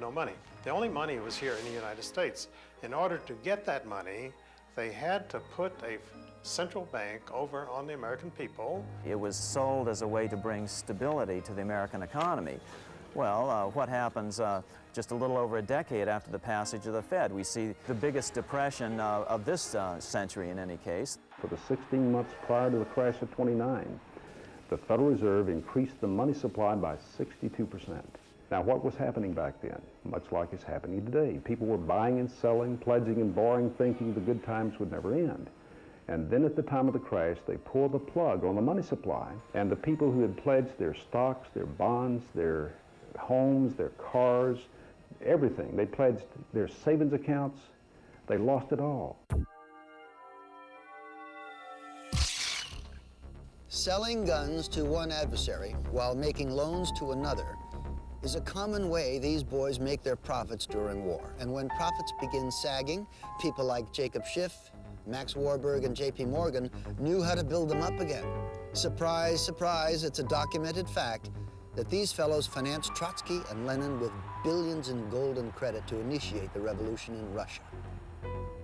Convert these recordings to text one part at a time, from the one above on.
no money. The only money was here in the United States. In order to get that money, they had to put a central bank over on the American people. It was sold as a way to bring stability to the American economy. Well, what happens just a little over a decade after the passage of the Fed? We see the biggest depression of this century in any case. For the 16 months prior to the crash of '29, the Federal Reserve increased the money supply by 62%. Now, what was happening back then? Much like it's happening today. People were buying and selling, pledging and borrowing, thinking the good times would never end. And then at the time of the crash, they pulled the plug on the money supply, and the people who had pledged their stocks, their bonds, their homes, their cars, everything, they pledged their savings accounts, they lost it all. Selling guns to one adversary while making loans to another is a common way these boys make their profits during war. And when profits begin sagging, people like Jacob Schiff, Max Warburg, and J.P. Morgan knew how to build them up again. Surprise, surprise, it's a documented fact that these fellows financed Trotsky and Lenin with billions in golden credit to initiate the revolution in Russia.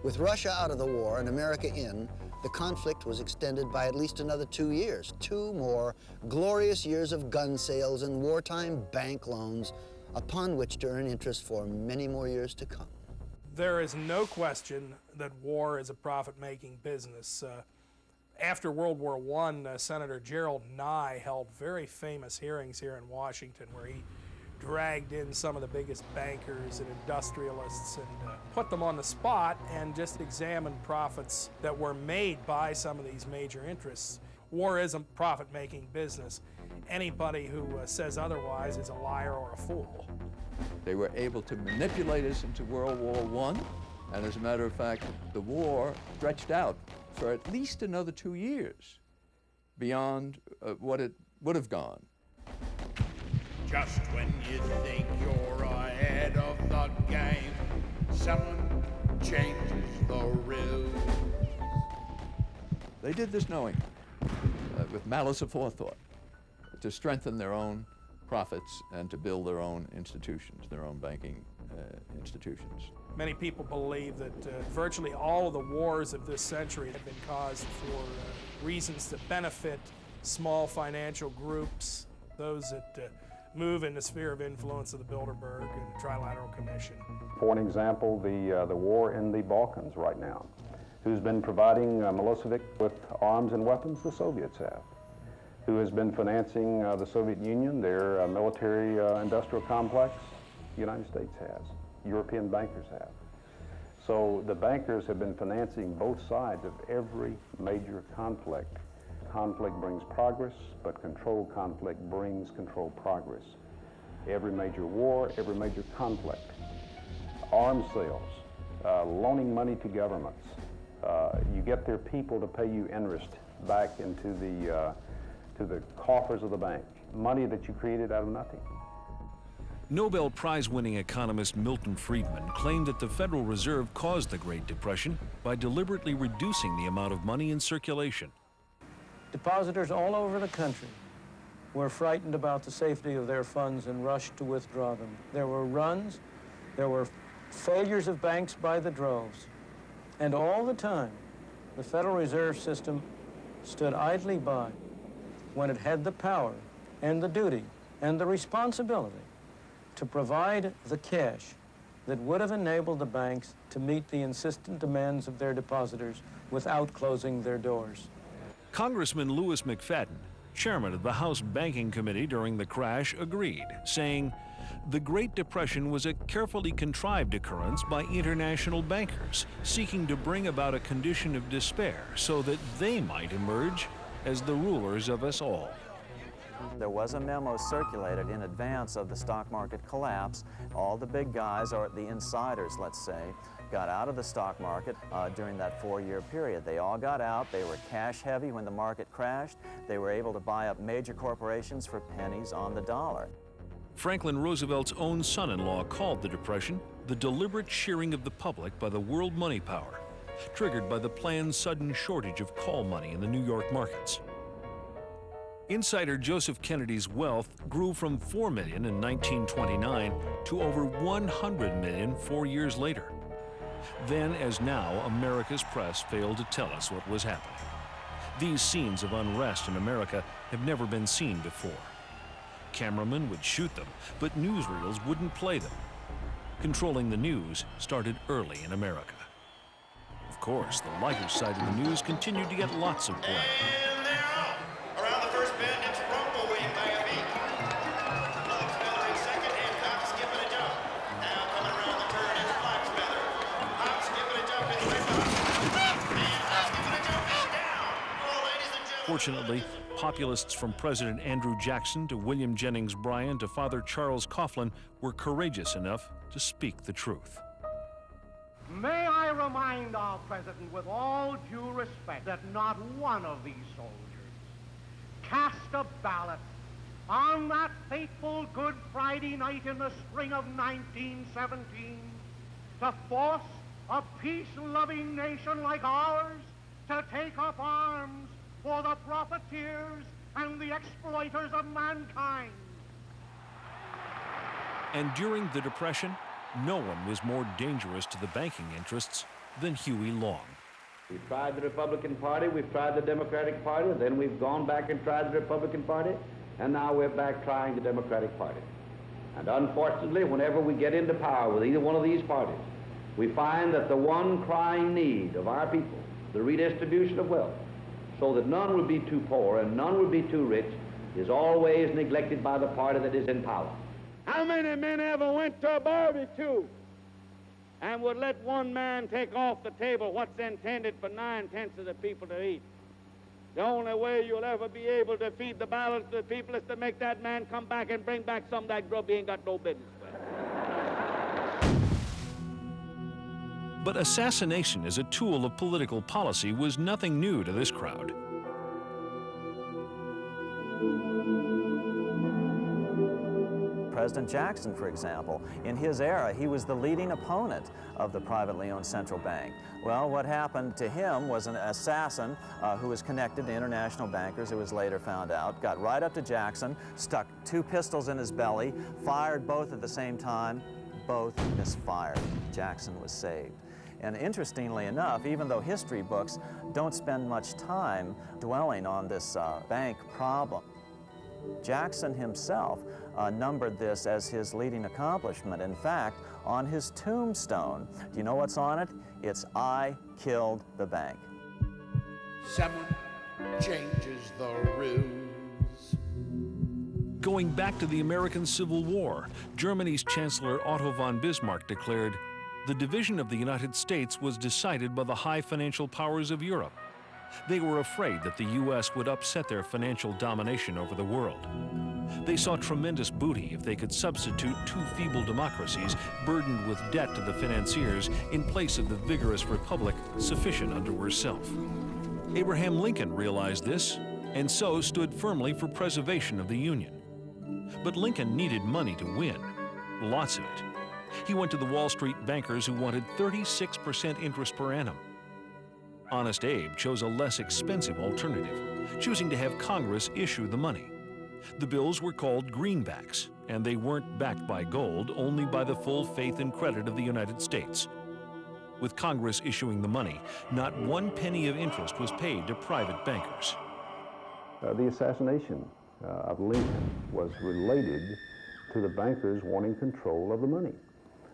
With Russia out of the war and America in, the conflict was extended by at least another 2 years. 2 more glorious years of gun sales and wartime bank loans upon which to earn interest for many more years to come. There is no question that war is a profit-making business. After World War I, Senator Gerald Nye held very famous hearings here in Washington where he dragged in some of the biggest bankers and industrialists and put them on the spot and just examined profits that were made by some of these major interests. War is a profit-making business. Anybody who says otherwise is a liar or a fool. They were able to manipulate us into World War I, and as a matter of fact, the war stretched out for at least another 2 years beyond what it would have gone. Just when you think you're ahead of the game, someone changes the rules. They did this knowing, with malice aforethought, to strengthen their own profits and to build their own institutions, their own banking institutions. Many people believe that virtually all of the wars of this century have been caused for reasons that benefit small financial groups, those that move in the sphere of influence of the Bilderberg and Trilateral Commission. For an example, the war in the Balkans right now. Who's been providing Milosevic with arms and weapons? The Soviets have. Who has been financing the Soviet Union, their military industrial complex? The United States has. European bankers have. So the bankers have been financing both sides of every major conflict. Conflict brings progress, but controlled conflict brings controlled progress. Every major war, every major conflict, arms sales, loaning money to governments. You get their people to pay you interest back into the coffers of the bank, money that you created out of nothing. Nobel Prize-winning economist Milton Friedman claimed that the Federal Reserve caused the Great Depression by deliberately reducing the amount of money in circulation. Depositors all over the country were frightened about the safety of their funds and rushed to withdraw them. There were runs, there were failures of banks by the droves, and all the time, the Federal Reserve System stood idly by when it had the power and the duty and the responsibility to provide the cash that would have enabled the banks to meet the insistent demands of their depositors without closing their doors. Congressman Louis McFadden, chairman of the House Banking Committee during the crash, agreed, saying, "The Great Depression was a carefully contrived occurrence by international bankers seeking to bring about a condition of despair so that they might emerge as the rulers of us all." There was a memo circulated in advance of the stock market collapse. All the big guys, or the insiders, let's say, got out of the stock market during that 4-year period. They all got out. They were cash heavy when the market crashed. They were able to buy up major corporations for pennies on the dollar. Franklin Roosevelt's own son-in-law called the Depression the deliberate shearing of the public by the world money power, triggered by the planned sudden shortage of call money in the New York markets. Insider Joseph Kennedy's wealth grew from $4 million in 1929 to over $100 million 4 years later. Then, as now, America's press failed to tell us what was happening. These scenes of unrest in America have never been seen before. Cameramen would shoot them, but newsreels wouldn't play them. Controlling the news started early in America. Of course, the lighter side of the news continued to get lots of play. And they're off. Around the first bend, it's Bronco winning by a beat. Love Feather in second, and Hop skipping a jump. Now coming around the turn, it's Black Feather. Hop skipping a jump is Red Hop. And Hop skipping a jump is down. Oh, ladies and gentlemen. Fortunately, populists from President Andrew Jackson to William Jennings Bryan to Father Charles Coughlin were courageous enough to speak the truth. May I remind our president with all due respect that not one of these soldiers cast a ballot on that fateful Good Friday night in the spring of 1917 to force a peace-loving nation like ours to take up arms for the profiteers and the exploiters of mankind. And during the Depression, no one was more dangerous to the banking interests than Huey Long. We've tried the Republican Party, we've tried the Democratic Party, then we've gone back and tried the Republican Party, and now we're back trying the Democratic Party. And unfortunately, whenever we get into power with either one of these parties, we find that the one crying need of our people, the redistribution of wealth, so that none would be too poor and none would be too rich, is always neglected by the party that is in power. How many men ever went to a barbecue and would let one man take off the table what's intended for 9/10 of the people to eat? The only way you'll ever be able to feed the balance of the people is to make that man come back and bring back some of that grub he ain't got no business with. But assassination as a tool of political policy was nothing new to this crowd. President Jackson, for example, in his era, he was the leading opponent of the privately owned central bank. Well, what happened to him was an assassin who was connected to international bankers, it was later found out, got right up to Jackson, stuck 2 pistols in his belly, fired both at the same time, both misfired. Jackson was saved. And interestingly enough, even though history books don't spend much time dwelling on this bank problem, Jackson himself numbered this as his leading accomplishment. In fact, on his tombstone, do you know what's on it? It's, "I killed the bank." Someone changes the rules. Going back to the American Civil War, Germany's Chancellor Otto von Bismarck declared, "The division of the United States was decided by the high financial powers of Europe." They were afraid that the U.S. would upset their financial domination over the world. They saw tremendous booty if they could substitute 2 feeble democracies burdened with debt to the financiers in place of the vigorous republic sufficient unto herself. Abraham Lincoln realized this, and so stood firmly for preservation of the Union. But Lincoln needed money to win, lots of it. He went to the Wall Street bankers who wanted 36% interest per annum. Honest Abe chose a less expensive alternative, choosing to have Congress issue the money. The bills were called greenbacks, and they weren't backed by gold, only by the full faith and credit of the United States. With Congress issuing the money, not 1 penny of interest was paid to private bankers. The assassination of Lincoln was related to the bankers wanting control of the money.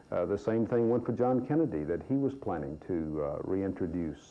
The same thing went for John Kennedy, that he was planning to reintroduce